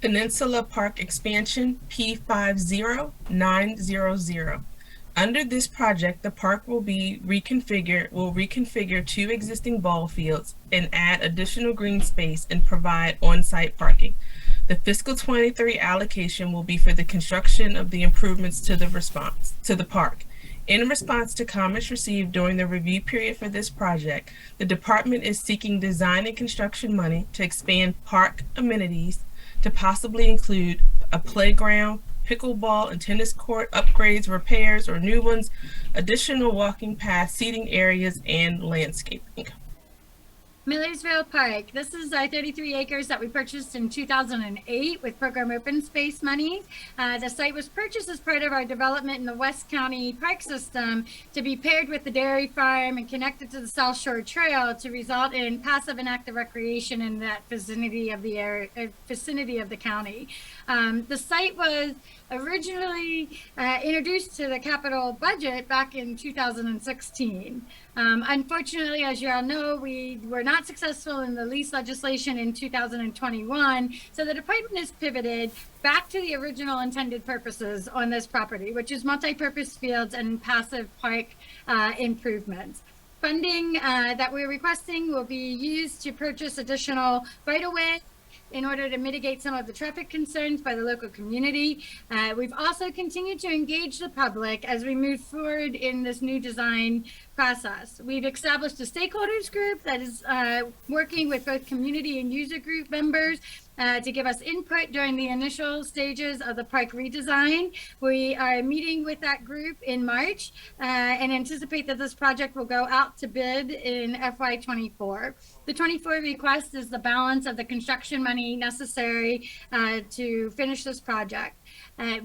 Peninsula Park Expansion P50900. Under this project, the park will reconfigure two existing ball fields and add additional green space and provide on-site parking. The fiscal 23 allocation will be for the construction of the improvements to the park. In response to comments received during the review period for this project, the department is seeking design and construction money to expand park amenities to possibly include a playground, pickleball and tennis court upgrades, repairs, or new ones, additional walking paths, seating areas, and landscaping. Millersville Park. This is our 33 acres that we purchased in 2008 with program open space money. The site was purchased as part of our development in the West County Park System to be paired with the dairy farm and connected to the South Shore Trail to result in passive and active recreation in that vicinity of the area, vicinity of the county. The site was originally introduced to the capital budget back in 2016. Unfortunately, as you all know, we were not successful in the lease legislation in 2021, so the department has pivoted back to the original intended purposes on this property, which is multi-purpose fields and passive park improvements. Funding that we're requesting will be used to purchase additional right-of-way in order to mitigate some of the traffic concerns by the local community. We've also continued to engage the public as we move forward in this new design process. We've established a stakeholders group that is working with both community and user group members to give us input during the initial stages of the park redesign. We are meeting with that group in March and anticipate that this project will go out to bid in FY24. The 24 request is the balance of the construction money necessary to finish this project.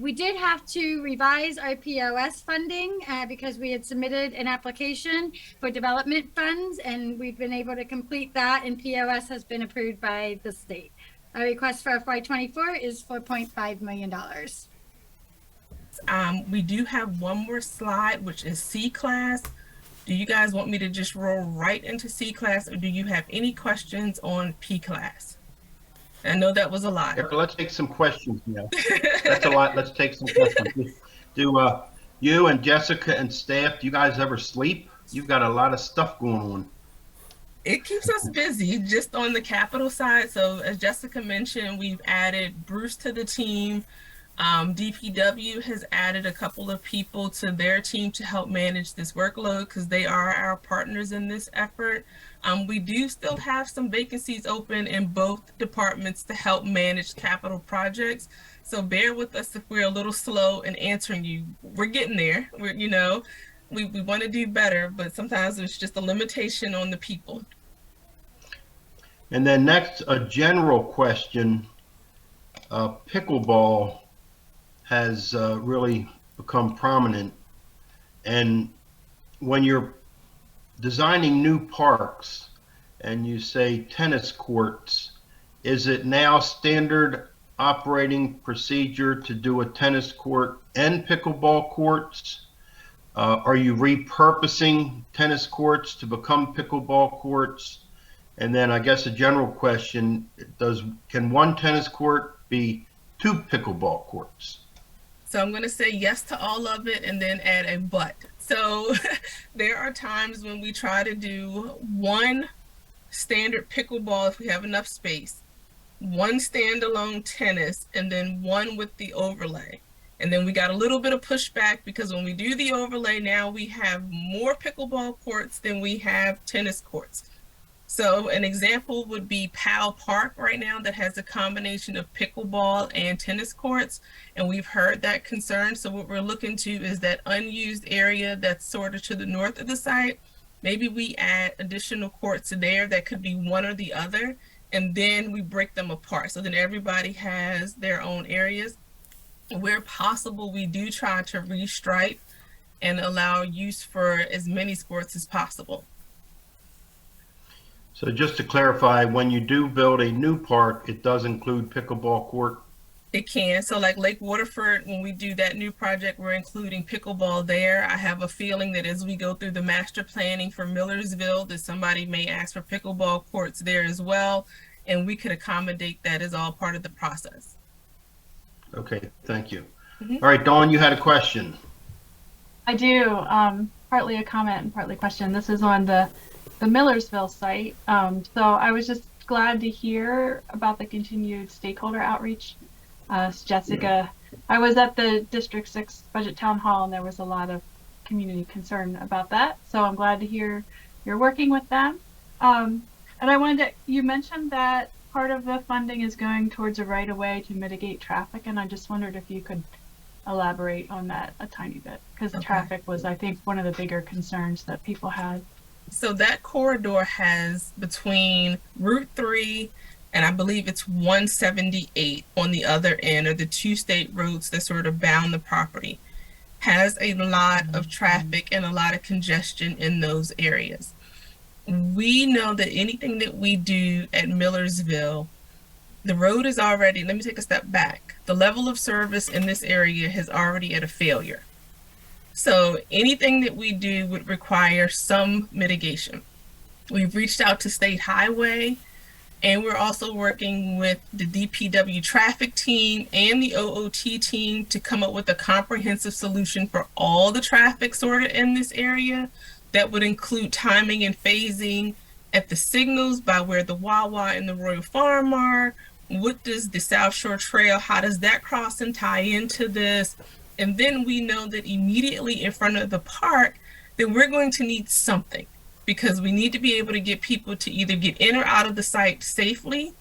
We did have to revise our POS funding because we had submitted an application for development funds, and we've been able to complete that, and POS has been approved by the state. Our request for FY24 is $4.5 million. We do have one more slide, which is C-Class. Do you guys want me to just roll right into C-Class, or do you have any questions on P-Class? I know that was a lot. Yeah, let's take some questions now. That's a lot. Let's take some questions. Do you and Jessica and staff, do you guys ever sleep? You've got a lot of stuff going on. It keeps us busy just on the capital side. So as Jessica mentioned, we've added Bruce to the team. DPW has added a couple of people to their team to help manage this workload because they are our partners in this effort. We do still have some vacancies open in both departments to help manage capital projects. So bear with us if we're a little slow in answering you. We're getting there. We want to do better, but sometimes there's just a limitation on the people. And then next, a general question. Pickleball has really become prominent. And when you're designing new parks and you say tennis courts, is it now standard operating procedure to do a tennis court and pickleball courts? Are you repurposing tennis courts to become pickleball courts? And then I guess a general question, can one tennis court be two pickleball courts? So I'm going to say yes to all of it and then add a but. So there are times when we try to do one standard pickleball if we have enough space, one standalone tennis, and then one with the overlay. And then we got a little bit of pushback because when we do the overlay, now we have more pickleball courts than we have tennis courts. So an example would be PAB Park right now that has a combination of pickleball and tennis courts. And we've heard that concern. So what we're looking to is that unused area that's sort of to the north of the site. Maybe we add additional courts there that could be one or the other, and then we break them apart. So then everybody has their own areas. Where possible, we do try to restripe and allow use for as many sports as possible. So just to clarify, when you do build a new park, it does include pickleball court? It can. So like Lake Waterford, when we do that new project, we're including pickleball there. I have a feeling that as we go through the master planning for Millersville, that somebody may ask for pickleball courts there as well. And we could accommodate that as all part of the process. Okay, thank you. Mhm. All right, Dawn, you had a question. I do. Partly a comment and partly question. This is on the Millersville site. So I was just glad to hear about the continued stakeholder outreach. Jessica, I was at the District 6 Budget Town Hall and there was a lot of community concern about that. So I'm glad to hear you're working with them. And I wanted to, you mentioned that part of the funding is going towards a right of way to mitigate traffic. And I just wondered if you could elaborate on that a tiny bit, because Okay. traffic was, I think, one of the bigger concerns that people had. So that corridor has between Route 3 and I believe it's 178 on the other end, or the two state roads that sort of bound the property, has a lot of traffic and a lot of congestion in those areas. We know that anything that we do at Millersville, the road is already, let me take a step back. The level of service in this area is already at a failure. So anything that we do would require some mitigation. We've reached out to State Highway, and we're also working with the DPW traffic team and the OOT team to come up with a comprehensive solution for all the traffic sort of in this area that would include timing and phasing at the signals by where the Wawa and the Royal Farm are. What does the South Shore Trail, how does that cross and tie into this? And then we know that immediately in front of the park that we're going to need something, because we need to be able to get people to either get in or out of the site safely.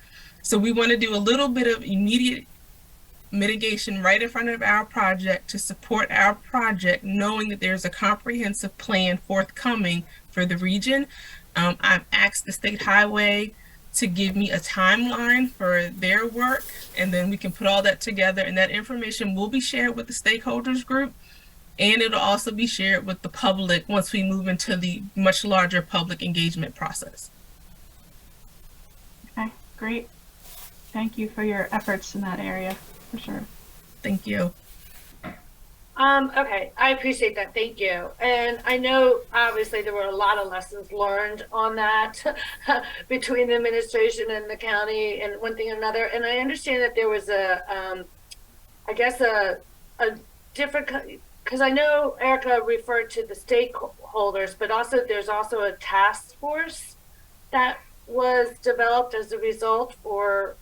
So we want to do a little bit of immediate mitigation right in front of our project to support our project, knowing that there's a comprehensive plan forthcoming for the region. I've asked the State Highway to give me a timeline for their work, and then we can put all that together, and that information will be shared with the stakeholders group, and it'll also be shared with the public once we move into the much larger public engagement process. Okay, great. Thank you for your efforts in that area, for sure. Thank you. Okay, I appreciate that. Thank you. And I know obviously there were a lot of lessons learned on that between the administration and the county and one thing and another. And I understand that there was I guess a different, because I know Erica referred to the stakeholders, but also there's also a task force that was developed as a result for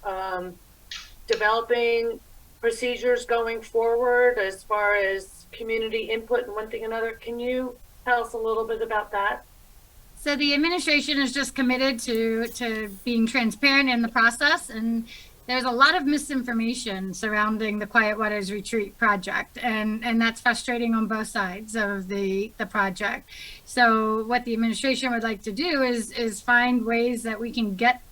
developing procedures going forward as far as community input and one thing and another. Can you tell us a little bit about that? So the administration is just committed to being transparent in the process, and there's a lot of misinformation surrounding the Quiet Waters Retreat project, and that's frustrating on both sides of the project. So what the administration would like to do is find ways that we can get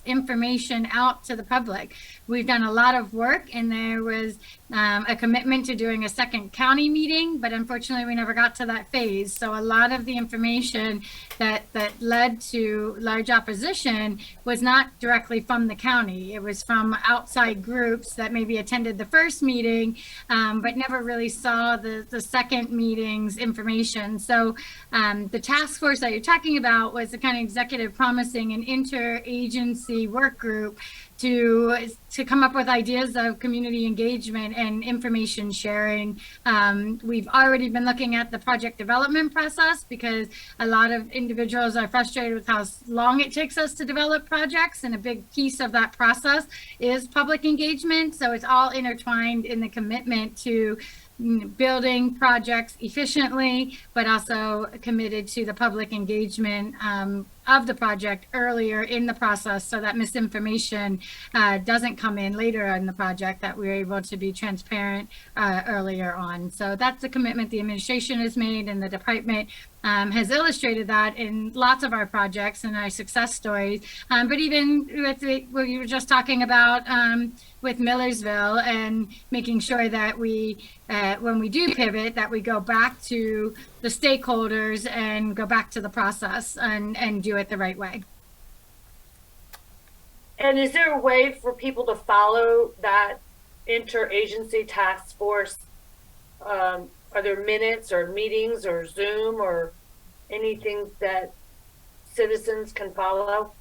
information out to the public. We've done a lot of work, and there was a commitment to doing a second county meeting, but unfortunately we never got to that phase. So a lot of the information that led to large opposition was not directly from the county. It was from outside groups that maybe attended the first meeting, but never really saw the second meeting's information. So the task force that you're talking about was the kind of executive promising an interagency work group to come up with ideas of community engagement and information sharing. We've already been looking at the project development process, because a lot of individuals are frustrated with how long it takes us to develop projects, and a big piece of that process is public engagement. So it's all intertwined in the commitment to building projects efficiently, but also committed to the public engagement of the project earlier in the process, so that misinformation doesn't come in later in the project, that we're able to be transparent earlier on. So that's the commitment the administration has made, and the department has illustrated that in lots of our projects and our success stories. But even with what you were just talking about with Millersville, and making sure that we, when we do pivot, that we go back to the stakeholders and go back to the process and do it the right way. And is there a way for people to follow that interagency task force? Are there minutes or meetings or Zoom or anything that citizens can follow?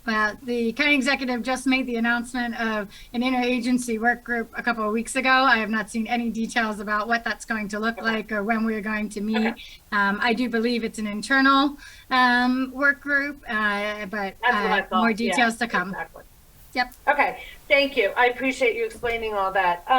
Well, the county executive just made the announcement of an interagency work group a couple of weeks ago. I have not seen any details about what that's going to look like or when we're going to meet. I do believe it's an internal work group, but That's what I thought. more details Yeah, to come. exactly. Yep. Okay, thank you. I appreciate you explaining all that.